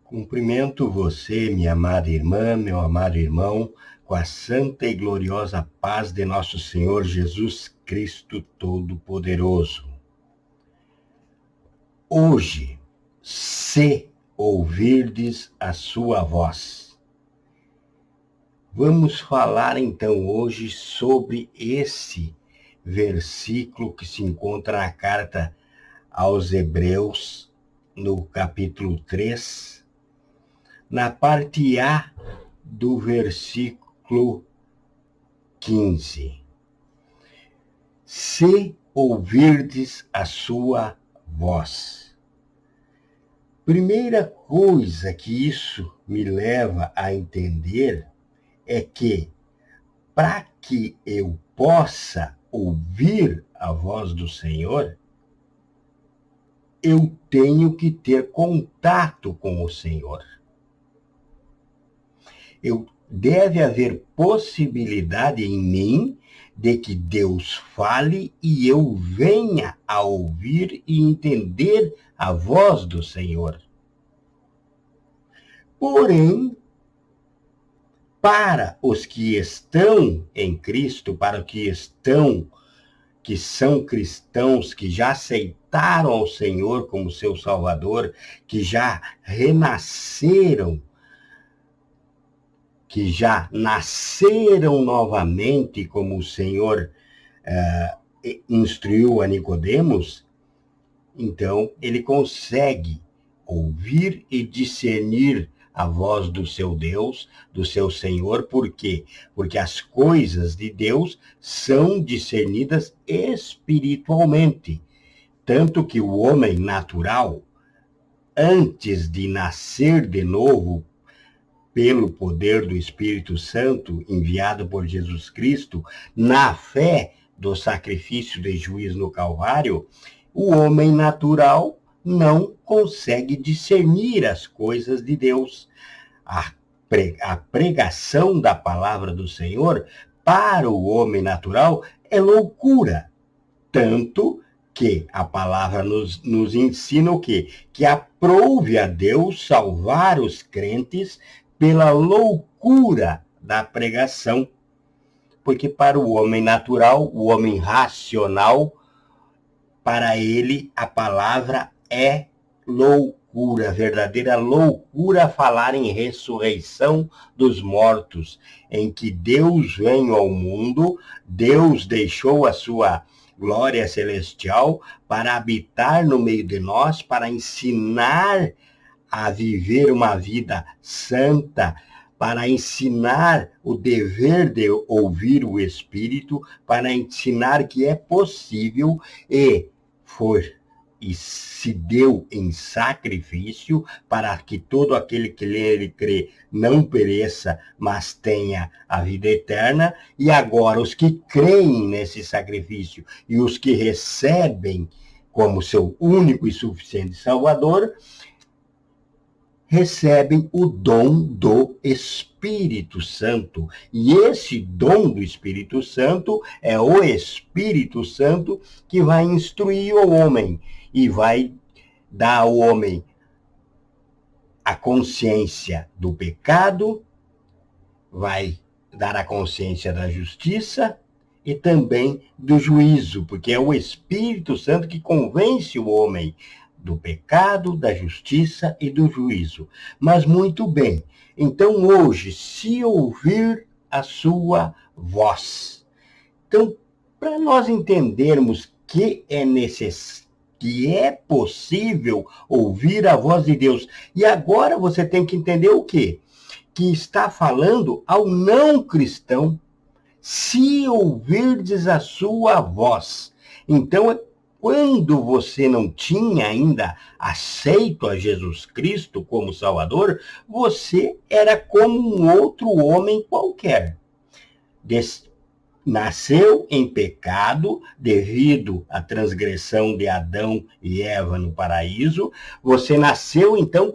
Cumprimento você, minha amada irmã, meu amado irmão, com a santa e gloriosa paz de nosso Senhor Jesus Cristo Todo-Poderoso. Hoje, se ouvirdes a sua voz. Vamos falar então hoje sobre esse versículo que se encontra na carta aos Hebreus, no capítulo 3, na parte A do versículo 15. Se ouvirdes a sua voz. Primeira coisa que isso me leva a entender é que, para que eu possa ouvir a voz do Senhor, eu tenho que ter contato com o Senhor. Deve haver possibilidade em mim de que Deus fale e eu venha a ouvir e entender a voz do Senhor. Porém, para os que estão em Cristo, para os que são cristãos, que já aceitaram ao Senhor como seu Salvador, que já renasceram, que já nasceram novamente, como o Senhor instruiu a Nicodemos, então ele consegue ouvir e discernir a voz do seu Deus, do seu Senhor. Por quê? Porque as coisas de Deus são discernidas espiritualmente. Tanto que o homem natural, antes de nascer de novo, pelo poder do Espírito Santo enviado por Jesus Cristo, na fé do sacrifício de juízo no Calvário, o homem natural não consegue discernir as coisas de Deus. A pregação da palavra do Senhor para o homem natural é loucura. Tanto que a palavra nos ensina o quê? Que aprouve a Deus salvar os crentes pela loucura da pregação. Porque para o homem natural, o homem racional, para ele a palavra é loucura, verdadeira loucura falar em ressurreição dos mortos, em que Deus veio ao mundo, Deus deixou a sua glória celestial para habitar no meio de nós, para ensinar a viver uma vida santa, para ensinar o dever de ouvir o Espírito, para ensinar que é possível e se deu em sacrifício para que todo aquele que nele crê não pereça, mas tenha a vida eterna. E agora os que creem nesse sacrifício e os que recebem como seu único e suficiente Salvador, recebem o dom do Espírito Santo. E esse dom do Espírito Santo é o Espírito Santo que vai instruir o homem e vai dar ao homem a consciência do pecado, vai dar a consciência da justiça e também do juízo, porque é o Espírito Santo que convence o homem do pecado, da justiça e do juízo. Mas muito bem, então hoje, se ouvir a sua voz. Então, para nós entendermos que é possível ouvir a voz de Deus, e agora você tem que entender o quê? Que está falando ao não cristão, se ouvirdes a sua voz. Então, quando você não tinha ainda aceito a Jesus Cristo como Salvador, você era como um outro homem qualquer. Nasceu em pecado devido à transgressão de Adão e Eva no paraíso. Você nasceu, então,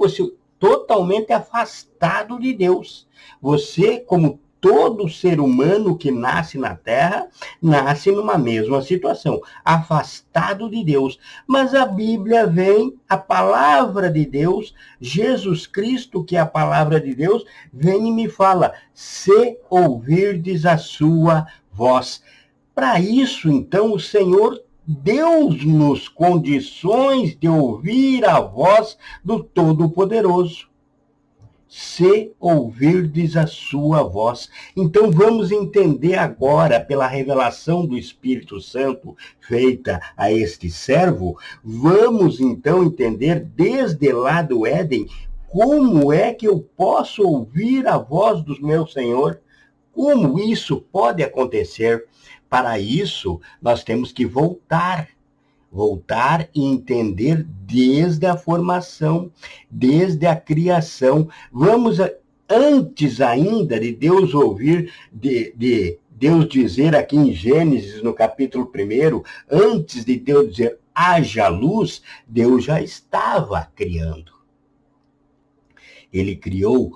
totalmente afastado de Deus. Você, como todo ser humano que nasce na Terra, nasce numa mesma situação, afastado de Deus. Mas a Bíblia vem, a palavra de Deus, Jesus Cristo, que é a palavra de Deus, vem e me fala, se ouvirdes a sua voz. Para isso, então, o Senhor deu-nos condições de ouvir a voz do Todo-Poderoso. Se ouvirdes a sua voz. Então vamos entender agora, pela revelação do Espírito Santo feita a este servo, vamos então entender desde lá do Éden, como é que eu posso ouvir a voz do meu Senhor? Como isso pode acontecer? Para isso, nós temos que voltar e entender desde a formação, desde a criação. Vamos, antes ainda de Deus ouvir, de Deus dizer aqui em Gênesis, no capítulo 1, antes de Deus dizer haja luz, Deus já estava criando. Ele criou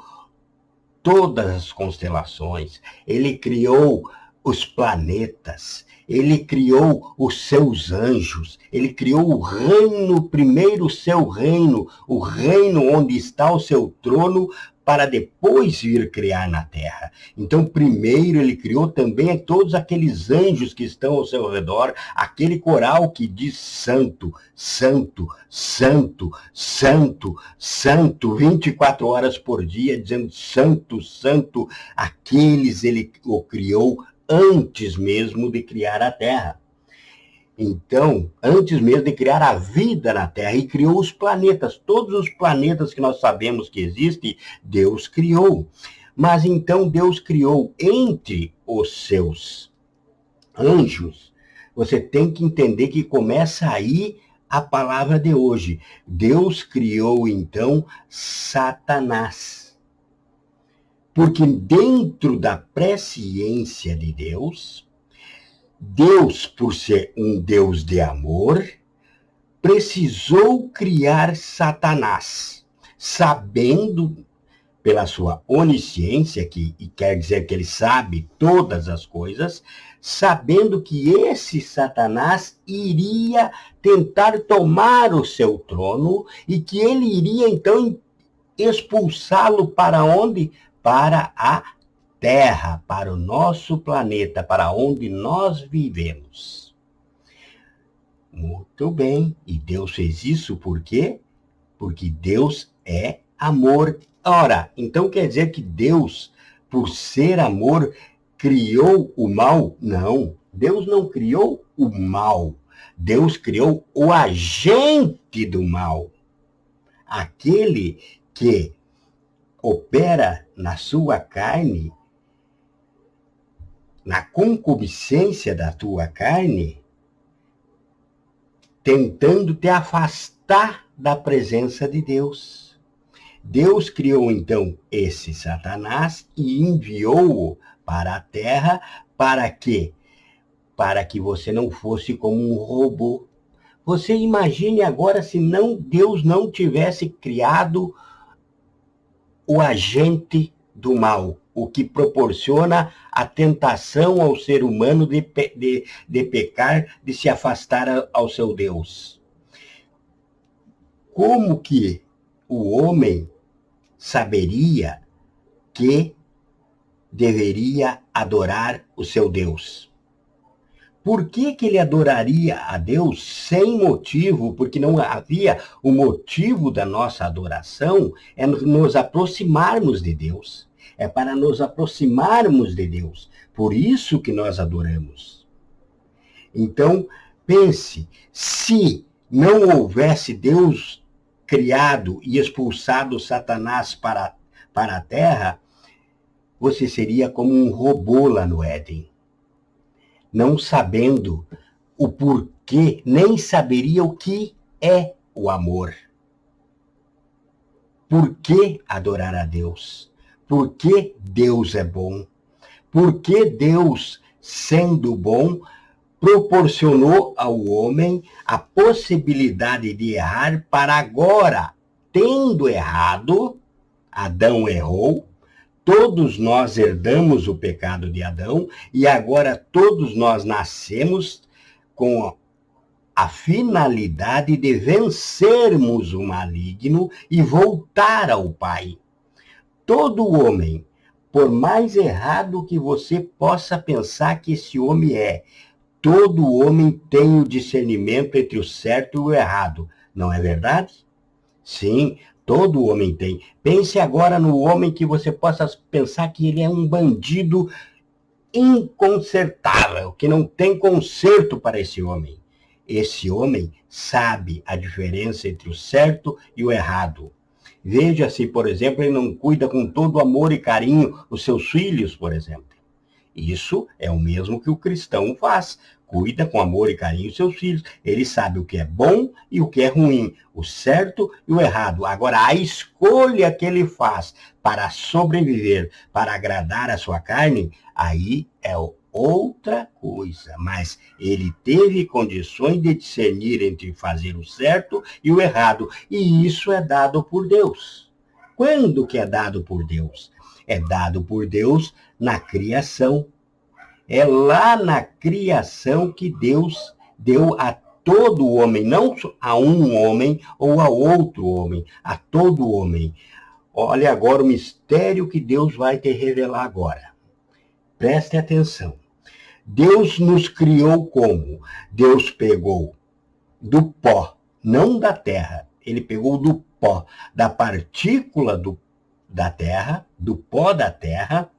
todas as constelações, ele criou os planetas, ele criou os seus anjos, ele criou o reino, primeiro o seu reino, o reino onde está o seu trono, para depois vir criar na terra. Então, primeiro ele criou também todos aqueles anjos que estão ao seu redor, aquele coral que diz santo, santo, santo, santo, santo, 24 horas por dia, dizendo santo, santo, aqueles ele o criou antes mesmo de criar a terra. Então, antes mesmo de criar a vida na Terra, e criou os planetas, todos os planetas que nós sabemos que existem, Deus criou. Mas então Deus criou entre os seus anjos. Você tem que entender que começa aí a palavra de hoje. Deus criou então Satanás. Porque dentro da presciência de Deus, Deus, por ser um Deus de amor, precisou criar Satanás, sabendo, pela sua onisciência, que quer dizer que ele sabe todas as coisas, sabendo que esse Satanás iria tentar tomar o seu trono e que ele iria, então, expulsá-lo para onde? Para a Terra, para o nosso planeta, para onde nós vivemos. Muito bem. E Deus fez isso por quê? Porque Deus é amor. Ora, então quer dizer que Deus, por ser amor, criou o mal? Não. Deus não criou o mal. Deus criou o agente do mal. Aquele que opera na sua carne, na concupiscência da tua carne, tentando te afastar da presença de Deus. Deus criou então esse Satanás e enviou-o para a terra para quê? Para que você não fosse como um robô. Você imagine agora se Deus não tivesse criado o agente do mal, o que proporciona a tentação ao ser humano de pecar, de se afastar ao seu Deus. Como que o homem saberia que deveria adorar o seu Deus? Por que ele adoraria a Deus sem motivo? Porque não havia o motivo da nossa adoração, é nos aproximarmos de Deus. É para nos aproximarmos de Deus. Por isso que nós adoramos. Então, pense, se não houvesse Deus criado e expulsado Satanás para a terra, você seria como um robô lá no Éden. Não sabendo o porquê, nem saberia o que é o amor. Por que adorar a Deus? Por que Deus é bom? Por que Deus, sendo bom, proporcionou ao homem a possibilidade de errar para agora, tendo errado, Adão errou, todos nós herdamos o pecado de Adão e agora todos nós nascemos com a finalidade de vencermos o maligno e voltar ao Pai. Todo homem, por mais errado que você possa pensar que esse homem é, todo homem tem o discernimento entre o certo e o errado. Não é verdade? Sim, todo homem tem. Pense agora no homem que você possa pensar que ele é um bandido inconsertável, que não tem conserto para esse homem. Esse homem sabe a diferença entre o certo e o errado. Veja se, por exemplo, ele não cuida com todo amor e carinho os seus filhos, por exemplo. Isso é o mesmo que o cristão faz. Cuida com amor e carinho os seus filhos. Ele sabe o que é bom e o que é ruim, o certo e o errado. Agora, a escolha que ele faz para sobreviver, para agradar a sua carne, aí é outra coisa. Mas ele teve condições de discernir entre fazer o certo e o errado. E isso é dado por Deus. Quando que é dado por Deus? É dado por Deus na criação. É lá na criação que Deus deu a todo homem, não a um homem ou a outro homem, a todo homem. Olha agora o mistério que Deus vai te revelar agora. Preste atenção. Deus nos criou como? Deus pegou do pó, não da terra. Ele pegou do pó, da partícula da terra, do pó da terra,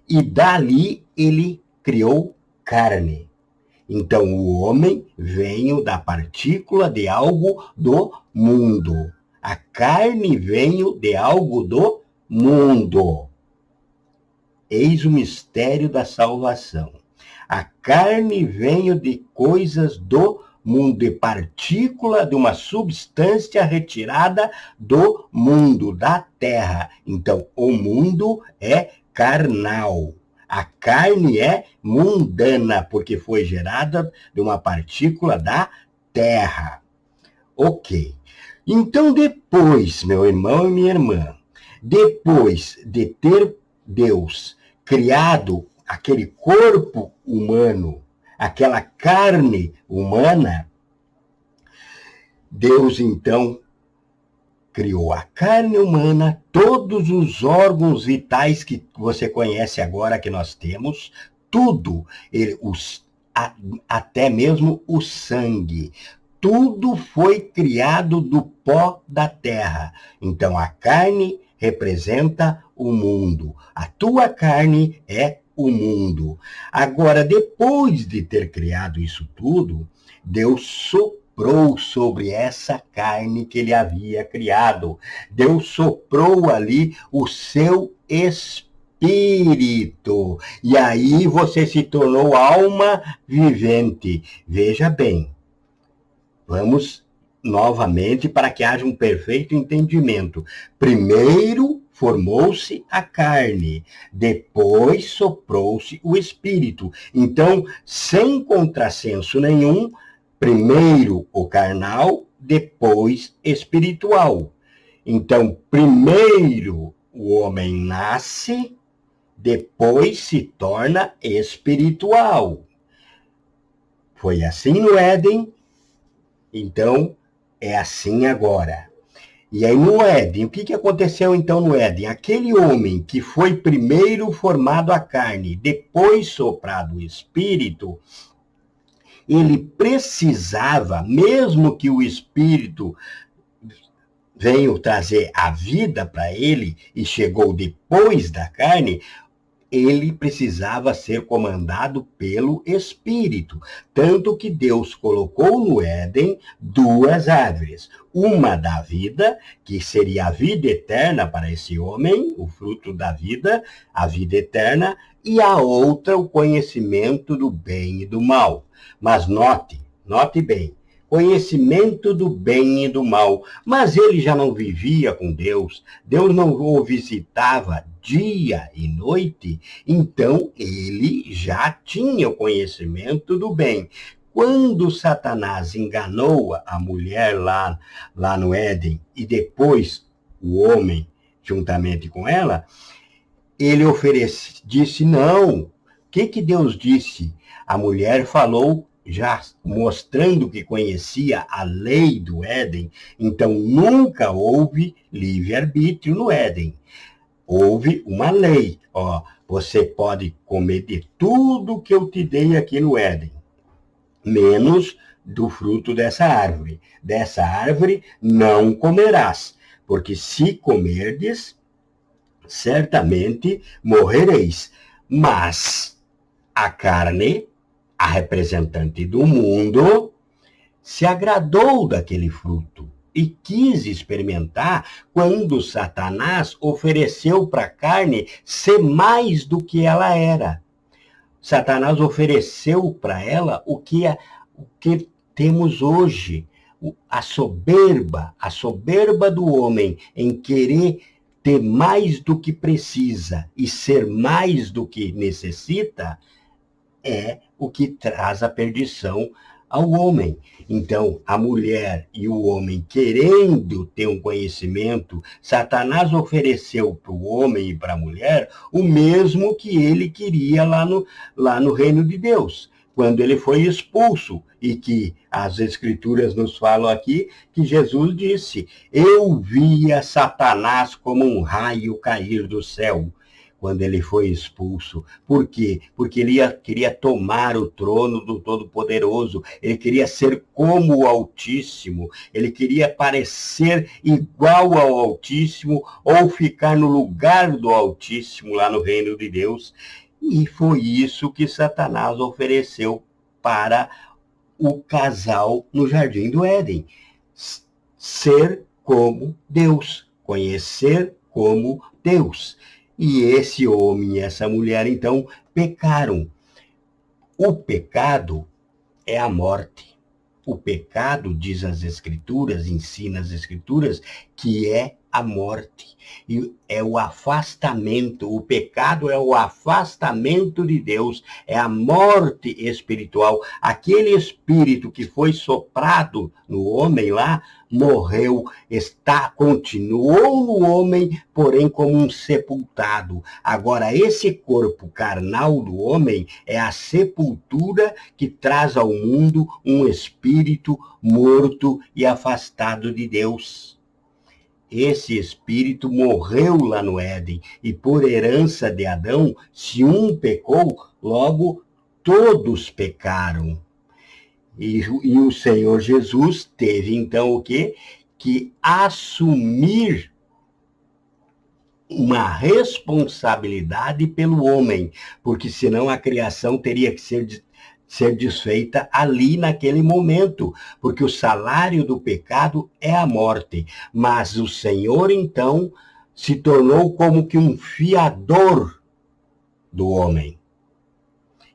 e dali ele criou carne. Então, o homem veio da partícula de algo do mundo. A carne veio de algo do mundo. Eis o mistério da salvação. A carne veio de coisas do mundo, de partícula de uma substância retirada do mundo, da terra. Então, o mundo é carnal. A carne é mundana, porque foi gerada de uma partícula da terra. Ok. Então, depois, meu irmão e minha irmã, depois de ter Deus criado aquele corpo humano, aquela carne humana, Deus, então, criou a carne humana, todos os órgãos vitais que você conhece agora que nós temos, tudo, até mesmo o sangue, tudo foi criado do pó da terra. Então a carne representa o mundo, a tua carne é o mundo. Agora, depois de ter criado isso tudo, Deus soprou sobre essa carne que ele havia criado. Deus soprou ali o seu espírito. E aí você se tornou alma vivente. Veja bem, vamos novamente para que haja um perfeito entendimento. Primeiro formou-se a carne, depois soprou-se o espírito. Então, sem contrassenso nenhum, primeiro o carnal, depois espiritual. Então, primeiro o homem nasce, depois se torna espiritual. Foi assim no Éden, então é assim agora. E aí no Éden, o que aconteceu então no Éden? Aquele homem que foi primeiro formado a carne, depois soprado o espírito, ele precisava, mesmo que o espírito veio trazer a vida para ele e chegou depois da carne, ele precisava ser comandado pelo Espírito. Tanto que Deus colocou no Éden duas árvores. Uma da vida, que seria a vida eterna para esse homem, o fruto da vida, a vida eterna, e a outra, o conhecimento do bem e do mal. Mas note bem, conhecimento do bem e do mal. Mas ele já não vivia com Deus, Deus não o visitava dia e noite, então ele já tinha o conhecimento do bem. Quando Satanás enganou a mulher lá no Éden, e depois o homem, juntamente com ela, ele disse não. O que Deus disse? A mulher falou, já mostrando que conhecia a lei do Éden, então nunca houve livre-arbítrio no Éden. Houve uma lei, você pode comer de tudo que eu te dei aqui no Éden, menos do fruto dessa árvore. Dessa árvore não comerás, porque se comerdes, certamente morrereis. Mas a carne, a representante do mundo, se agradou daquele fruto e quis experimentar quando Satanás ofereceu para a carne ser mais do que ela era. Satanás ofereceu para ela o que temos hoje, a soberba do homem em querer ter mais do que precisa e ser mais do que necessita, é o que traz a perdição ao homem. Então, a mulher e o homem querendo ter um conhecimento, Satanás ofereceu para o homem e para a mulher o mesmo que ele queria lá no reino de Deus, quando ele foi expulso, e que as Escrituras nos falam aqui, que Jesus disse, eu via Satanás como um raio cair do céu, quando ele foi expulso. Por quê? Porque ele queria tomar o trono do Todo-Poderoso, ele queria ser como o Altíssimo, ele queria parecer igual ao Altíssimo, ou ficar no lugar do Altíssimo, lá no reino de Deus. E foi isso que Satanás ofereceu para o casal no Jardim do Éden. Ser como Deus, conhecer como Deus. E esse homem e essa mulher, então, pecaram. O pecado é a morte. O pecado, diz as Escrituras, ensina as Escrituras, que é a morte. E é o afastamento, o pecado é o afastamento de Deus, é a morte espiritual. Aquele espírito que foi soprado no homem lá, morreu, continuou no homem, porém como um sepultado. Agora, esse corpo carnal do homem é a sepultura que traz ao mundo um espírito morto e afastado de Deus. Esse espírito morreu lá no Éden, e por herança de Adão, se um pecou, logo todos pecaram. E o Senhor Jesus teve, então, o quê? Que assumir uma responsabilidade pelo homem, porque senão a criação teria que ser desfeita ali naquele momento, porque o salário do pecado é a morte. Mas o Senhor, então, se tornou como que um fiador do homem.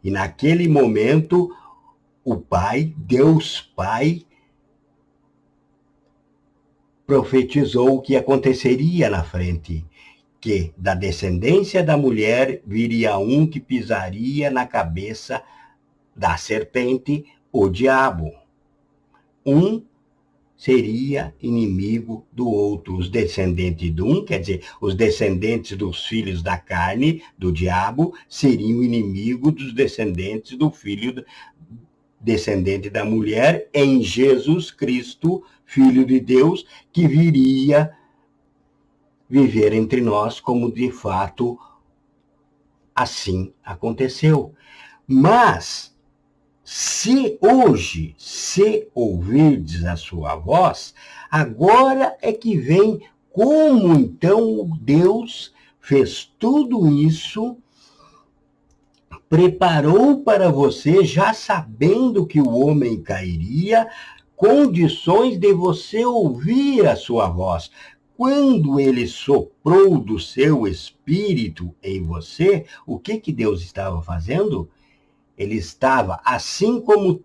E naquele momento, o Pai, Deus Pai, profetizou o que aconteceria na frente, que da descendência da mulher viria um que pisaria na cabeça da serpente, o diabo. Um seria inimigo do outro. Os descendentes de um, quer dizer, os descendentes dos filhos da carne, do diabo, seriam inimigo dos descendentes do filho descendente da mulher, em Jesus Cristo, Filho de Deus, que viria viver entre nós, como de fato assim aconteceu. Mas se hoje, se ouvirdes a sua voz, agora é que vem como então Deus fez tudo isso, preparou para você, já sabendo que o homem cairia, condições de você ouvir a sua voz. Quando ele soprou do seu espírito em você, o que Deus estava fazendo? Ele estava, assim como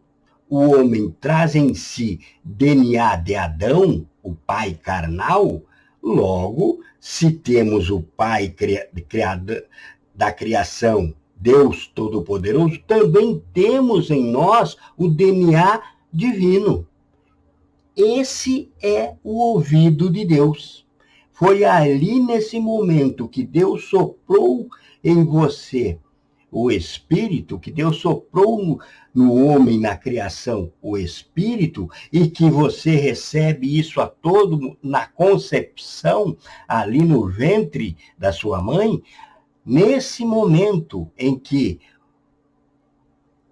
o homem traz em si DNA de Adão, o pai carnal, logo, se temos o pai da criação, Deus Todo-Poderoso, também temos em nós o DNA divino. Esse é o ouvido de Deus. Foi ali nesse momento que Deus soprou em você o Espírito, que Deus soprou no homem, na criação, o Espírito, e que você recebe isso a todo na concepção, ali no ventre da sua mãe, nesse momento em que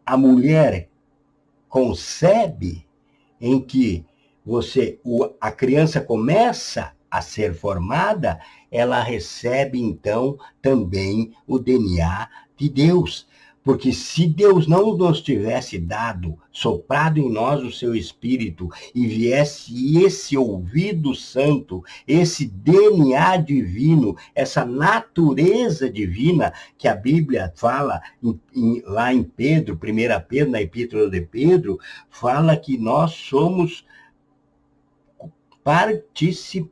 a mulher concebe, em que a criança começa a ser formada, ela recebe, então, também o DNA de Deus. Porque se Deus não nos tivesse dado, soprado em nós o seu Espírito, e viesse esse ouvido santo, esse DNA divino, essa natureza divina que a Bíblia fala lá em Pedro, 1 Pedro, na Epístola de Pedro, fala que nós somos participantes,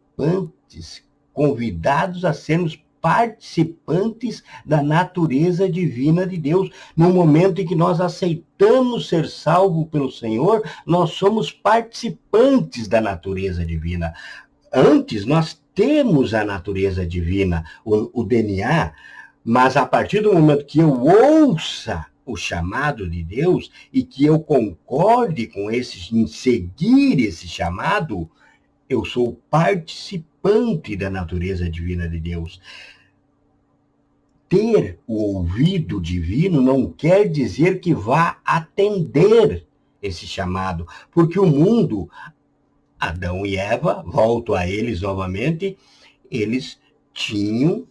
convidados a sermos participantes da natureza divina de Deus. No momento em que nós aceitamos ser salvos pelo Senhor, nós somos participantes da natureza divina. Antes, nós temos a natureza divina, o DNA, mas a partir do momento que eu ouça o chamado de Deus e que eu concorde com em seguir esse chamado, eu sou participante da natureza divina de Deus. Ter o ouvido divino não quer dizer que vá atender esse chamado, porque o mundo, Adão e Eva, volto a eles novamente, eles tinham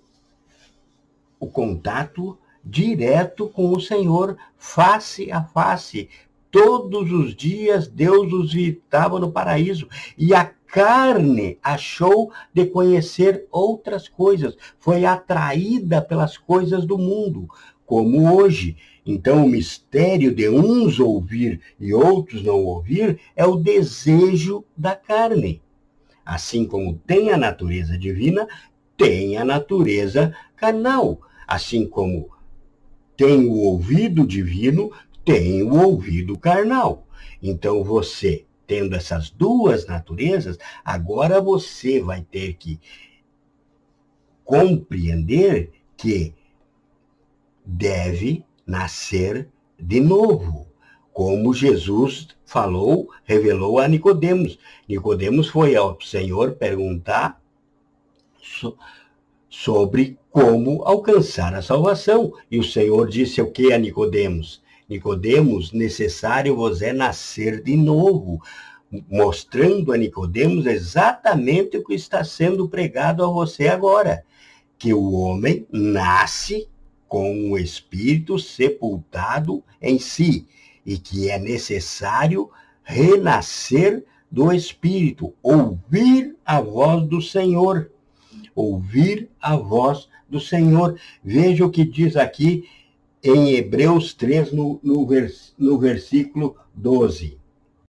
o contato direto com o Senhor, face a face. Todos os dias Deus os visitava no paraíso. E a carne achou de conhecer outras coisas. Foi atraída pelas coisas do mundo, como hoje. Então, o mistério de uns ouvir e outros não ouvir é o desejo da carne. Assim como tem a natureza divina, tem a natureza carnal. Assim como tem o ouvido divino, tem o ouvido carnal. Então, você, tendo essas duas naturezas, agora você vai ter que compreender que deve nascer de novo. Como Jesus falou, revelou a Nicodemos. Nicodemos foi ao Senhor perguntar sobre como alcançar a salvação. E o Senhor disse o que a Nicodemos? Nicodemos, necessário vos é nascer de novo, mostrando a Nicodemos exatamente o que está sendo pregado a você agora, que o homem nasce com o espírito sepultado em si, e que é necessário renascer do espírito, ouvir a voz do Senhor. Ouvir a voz do Senhor. Veja o que diz aqui em Hebreus 3, no versículo 12.